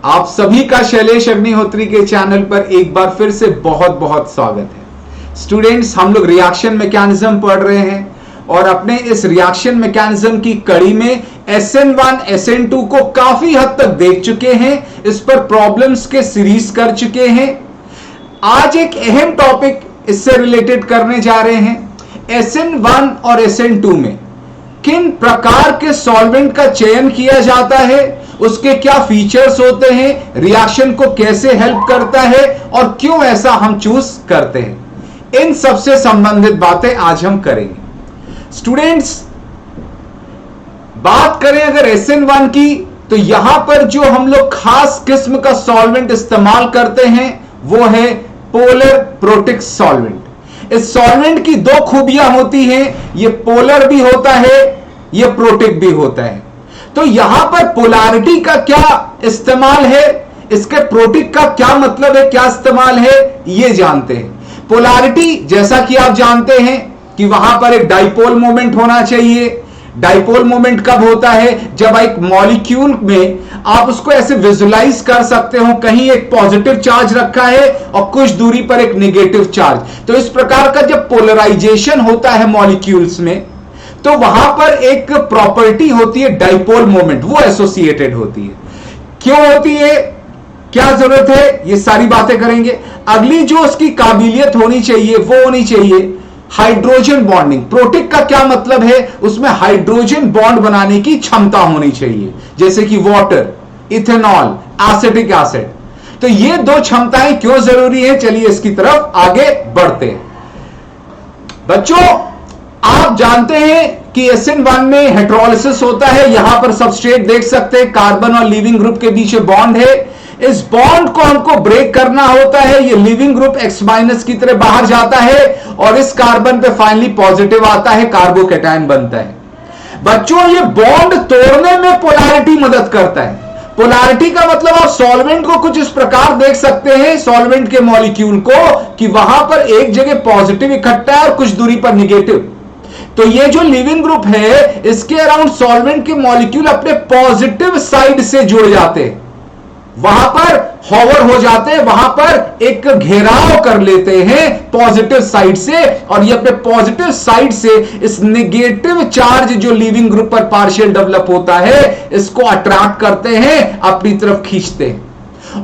आप सभी का शैलेश अग्निहोत्री के चैनल पर एक बार फिर से बहुत बहुत स्वागत है। स्टूडेंट्स, हम लोग रिएक्शन मैकेनिज्म पढ़ रहे हैं और अपने इस रिएक्शन मैकेनिज्म की कड़ी में SN1 SN2 को काफी हद तक देख चुके हैं, इस पर प्रॉब्लम्स के सीरीज कर चुके हैं। आज एक अहम टॉपिक इससे रिलेटेड करने जा रहे हैं। SN1 और SN2 में किन प्रकार के सॉल्वेंट का चयन किया जाता है, उसके क्या फीचर्स होते हैं, रिएक्शन को कैसे हेल्प करता है और क्यों ऐसा हम चूज करते हैं, इन सबसे संबंधित बातें आज हम करेंगे। स्टूडेंट्स, बात करें अगर SN1 की, तो यहां पर जो हम लोग खास किस्म का सॉल्वेंट इस्तेमाल करते हैं वो है पोलर प्रोटिक सॉल्वेंट। इस सॉल्वेंट की दो खूबियां होती हैं, ये पोलर भी होता है, ये प्रोटिक भी होता है। तो यहां पर पोलैरिटी का क्या इस्तेमाल है, इसके प्रोटिक का क्या मतलब है, क्या इस्तेमाल है, ये जानते हैं। पोलैरिटी, जैसा कि आप जानते हैं कि वहां पर एक डाइपोल मोमेंट होना चाहिए। डाइपोल मोमेंट कब होता है, जब एक मॉलिक्यूल में आप उसको ऐसे विजुलाइज कर सकते हो, कहीं एक पॉजिटिव चार्ज रखा है और कुछ दूरी पर एक नेगेटिव चार्ज। तो इस प्रकार का जब पोलराइजेशन होता है मॉलिक्यूल्स में, तो वहां पर एक प्रॉपर्टी होती है डाइपोल मोमेंट, वो एसोसिएटेड होती है। क्यों होती है, क्या जरूरत है, ये सारी बातें करेंगे। अगली जो उसकी काबिलियत होनी चाहिए वो होनी चाहिए हाइड्रोजन बॉन्डिंग। प्रोटिक का क्या मतलब है, उसमें हाइड्रोजन बॉन्ड बनाने की क्षमता होनी चाहिए, जैसे कि वाटर, इथेनॉल, एसिटिक एसिड। तो ये दो क्षमताएं क्यों जरूरी है, चलिए इसकी तरफ आगे बढ़ते हैं। बच्चों, आप जानते हैं कि SN1 में हेटेरोलिसिस होता है। यहां पर सबस्ट्रेट देख सकते हैं, कार्बन और लीविंग ग्रुप के बीच बॉन्ड है। इस बॉन्ड को हमको ब्रेक करना होता है, ये लीविंग ग्रुप X- की तरह बाहर जाता है और इस कार्बन पे फाइनली पॉजिटिव आता है, कार्बोकैटायन बनता है। बच्चों, ये बॉन्ड तोड़ने में पोलैरिटी मदद करता है। पोलैरिटी का मतलब आप सॉल्वेंट को कुछ इस प्रकार देख सकते हैं, सॉल्वेंट के मॉलिक्यूल को, कि वहां पर एक जगह पॉजिटिव इकट्ठा है और कुछ दूरी पर निगेटिव। तो ये जो लिविंग ग्रुप है, इसके अराउंड सॉल्वेंट के मॉलिक्यूल अपने पॉजिटिव साइड से जुड़ जाते हैं, वहां पर हॉवर हो जाते हैं, वहां पर एक घेराव कर लेते हैं पॉजिटिव साइड से, और ये अपने पॉजिटिव साइड से इस नेगेटिव चार्ज जो लिविंग ग्रुप पर पार्शियल डेवलप होता है, इसको अट्रैक्ट करते हैं, अपनी तरफ खींचते हैं।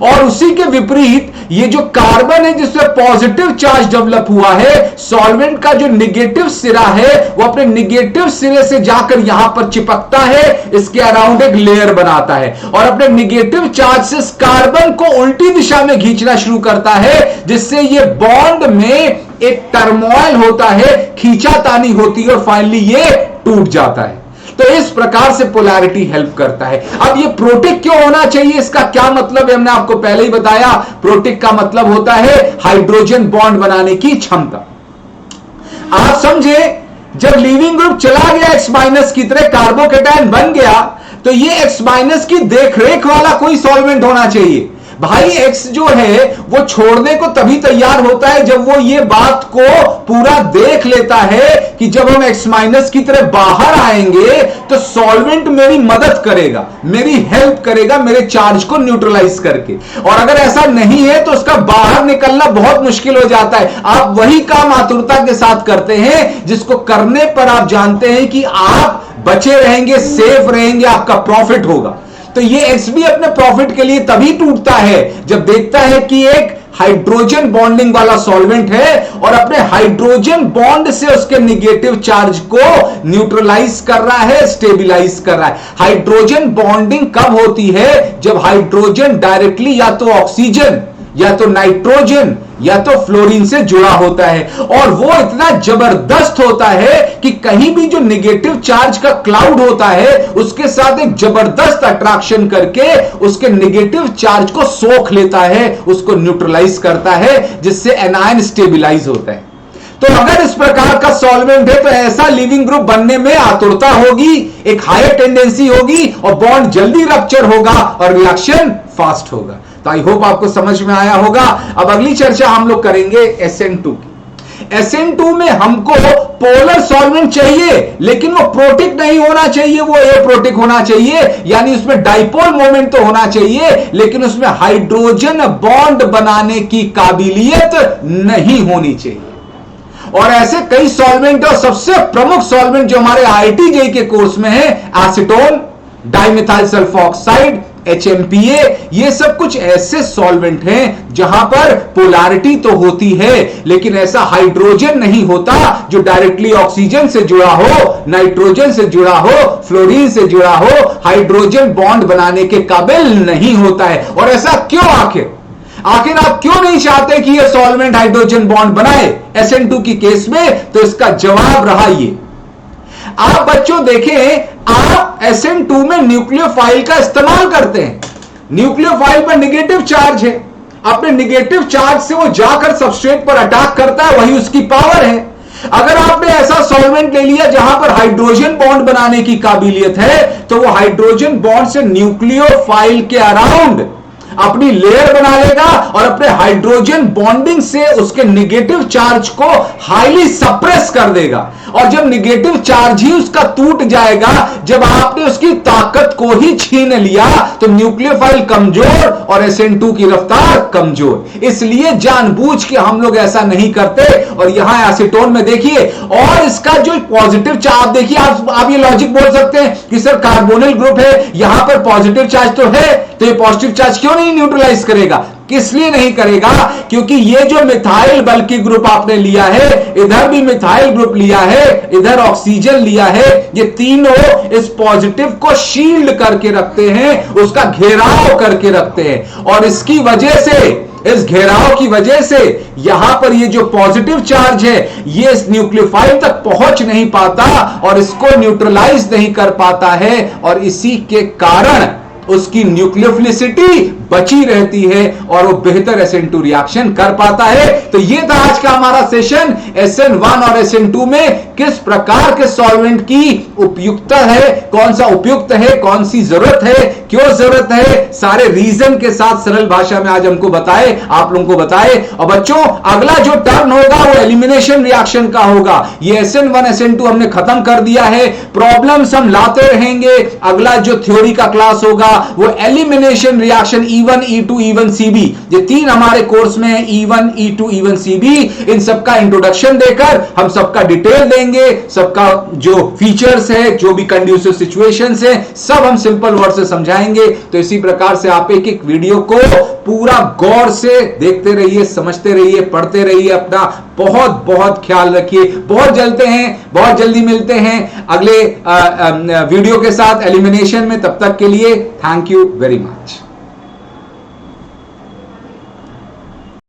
और उसी के विपरीत ये जो कार्बन है जिसमें पॉजिटिव चार्ज डेवलप हुआ है, सॉल्वेंट का जो नेगेटिव सिरा है वो अपने नेगेटिव सिरे से जाकर यहां पर चिपकता है, इसके अराउंड एक लेयर बनाता है और अपने नेगेटिव चार्ज से इस कार्बन को उल्टी दिशा में खींचना शुरू करता है, जिससे ये बॉन्ड में एक टर्मोइल होता है, खींचातानी होती है और फाइनली ये टूट जाता है। तो इस प्रकार से पोलैरिटी हेल्प करता है। अब ये प्रोटिक क्यों होना चाहिए, इसका क्या मतलब है, हमने आपको पहले ही बताया। प्रोटिक का मतलब होता है हाइड्रोजन बॉन्ड बनाने की क्षमता। आप समझे, जब लीविंग ग्रुप चला गया X- की तरह, कार्बोकैटायन बन गया, तो ये X- की देखरेख वाला कोई सॉल्वेंट होना चाहिए। भाई X जो है वो छोड़ने को तभी तैयार होता है जब वो ये बात को पूरा देख लेता है कि जब हम X- की तरह बाहर आएंगे तो सॉल्वेंट मेरी मदद करेगा, मेरी हेल्प करेगा, मेरे चार्ज को न्यूट्रलाइज करके। और अगर ऐसा नहीं है तो उसका बाहर निकलना बहुत मुश्किल हो जाता है। आप वही काम आतुरता के साथ करते हैं जिसको करने पर आप जानते हैं कि आप बचे रहेंगे, सेफ रहेंगे, आपका प्रॉफिट होगा। तो ये X भी अपने प्रॉफिट के लिए तभी टूटता है जब देखता है कि एक हाइड्रोजन बॉन्डिंग वाला सॉल्वेंट है और अपने हाइड्रोजन बॉन्ड से उसके नेगेटिव चार्ज को न्यूट्रलाइज कर रहा है, स्टेबलाइज कर रहा है। हाइड्रोजन बॉन्डिंग कब होती है, जब हाइड्रोजन डायरेक्टली या तो ऑक्सीजन या तो नाइट्रोजन या तो फ्लोरीन से जुड़ा होता है, और वो इतना जबरदस्त होता है कि कहीं भी जो नेगेटिव चार्ज का क्लाउड होता है उसके साथ एक जबरदस्त अट्रैक्शन करके उसके नेगेटिव चार्ज को सोख लेता है, उसको न्यूट्रलाइज करता है, जिससे एनायन स्टेबलाइज होता है। तो अगर इस प्रकार का सॉल्वेंट है तो ऐसा लिविंग ग्रुप बनने में आतुरता होगी, एक हायर टेंडेंसी होगी और बॉन्ड जल्दी रप्चर होगा और रिएक्शन फास्ट होगा। तो आई होप आपको समझ में आया होगा। अब अगली चर्चा हम लोग करेंगे SN2 की। SN2 में हमको पोलर सॉल्वेंट चाहिए, लेकिन वो प्रोटिक नहीं होना चाहिए, वो एप्रोटिक होना चाहिए, यानी उसमें डाइपोल मोमेंट तो होना चाहिए, लेकिन उसमें हाइड्रोजन बॉन्ड बनाने की काबिलियत नहीं होनी चाहिए। और ऐसे कई सॉल्वेंट, और सबसे प्रमुख सॉल्वेंट जो हमारे IIT JEE के कोर्स में है, एसीटोन, डाइमिथाइल सल्फोक्साइड, HMPA, ये सब कुछ ऐसे सॉल्वेंट हैं जहां पर पोलैरिटी तो होती है, लेकिन ऐसा हाइड्रोजन नहीं होता जो डायरेक्टली ऑक्सीजन से जुड़ा हो, नाइट्रोजन से जुड़ा हो, फ्लोरीन से जुड़ा हो, हाइड्रोजन बॉन्ड बनाने के काबिल नहीं होता है। और ऐसा क्यों? आखिर आप क्यों नहीं चाहते कि यह सॉल्वेंट हाइड्रोजन बॉन्ड बनाए SN2 की केस में? तो इसका जवाब रहा ये। आप बच्चों देखें, आप SN2 में न्यूक्लियोफाइल का इस्तेमाल करते हैं। न्यूक्लियोफाइल पर नेगेटिव चार्ज है, अपने नेगेटिव चार्ज से वो जाकर सबस्ट्रेट पर अटैक करता है, वही उसकी पावर है। अगर आपने ऐसा सॉल्वेंट ले लिया जहां पर हाइड्रोजन बॉन्ड बनाने की काबिलियत है, तो वो हाइड्रोजन बॉन्ड से न्यूक्लियोफाइल के अराउंड अपनी लेयर बना लेगा और अपने हाइड्रोजन बॉन्डिंग से उसके नेगेटिव चार्ज को हाईली सप्रेस कर देगा। और जब नेगेटिव चार्ज ही उसका टूट जाएगा, जब आपने उसकी ताकत को ही छीन लिया, तो न्यूक्लियोफाइल कमजोर और SN2 की रफ्तार कमजोर। इसलिए जानबूझ के हम लोग ऐसा नहीं करते। और यहां एसीटोन में देखिए, और इसका जो पॉजिटिव चार्ज देखिए, आप ये लॉजिक बोल सकते हैं कि सर कार्बोनिल ग्रुप है, यहां पर पॉजिटिव चार्ज तो है, तो ये पॉजिटिव चार्ज क्यों नहीं न्यूट्रलाइज करेगा? इसलिए नहीं करेगा क्योंकि ये जो मिथाइल बल्कि ग्रुप आपने लिया है, इधर भी मिथाइल ग्रुप लिया है, इधर ऑक्सीजन लिया है, ये तीनों इस पॉजिटिव को शील्ड करके रखते हैं, उसका घेराव करके रखते हैं। और इसकी वजह से, इस घेराव की वजह से यहां पर ये जो पॉजिटिव चार्ज है, ये इस न्यूक्लियोफाइल तक पहुंच नहीं पाता और इसको न्यूट्रलाइज नहीं कर पाता है, और इसी के कारण उसकी न्यूक्लियोफिलिसिटी बची रहती है और वो बेहतर SN2 रिएक्शन कर पाता है। तो ये था आज का हमारा सेशन, SN1 और SN2 में किस प्रकार के सॉल्वेंट की उपयुक्तता है, कौन सा उपयुक्त है, कौन सी जरूरत है, क्यों जरूरत है, सारे रीजन के साथ सरल भाषा में आज हमको बताए, आप लोगों को बताए। और बच्चों, अगला जो टर्न होगा वो एलिमिनेशन रिएक्शन का होगा। ये SN1 SN2 हमने खत्म कर दिया है, प्रॉब्लम्स हम लाते रहेंगे। अगला जो थ्योरी का क्लास होगा वो elimination reaction E1 E2 E1 CB, ये तीन हमारे कोर्स में है, E1 E2 E1 CB। इन सबका इंट्रोडक्शन देकर हम सबका डिटेल देंगे, सबका जो फीचर्स है, जो भी कंड्यूसिव सिचुएशंस है, सब हम सिंपल वर्ड से समझाएंगे। तो इसी प्रकार से आप एक एक वीडियो को पूरा गौर से देखते रहिए, समझते रहिए, पढ़ते रहिए। अपना बहुत बहुत ख्याल रखिए। बहुत जल्दी मिलते हैं अगले वीडियो के साथ एलिमिनेशन में। तब तक के लिए थैंक यू वेरी मच।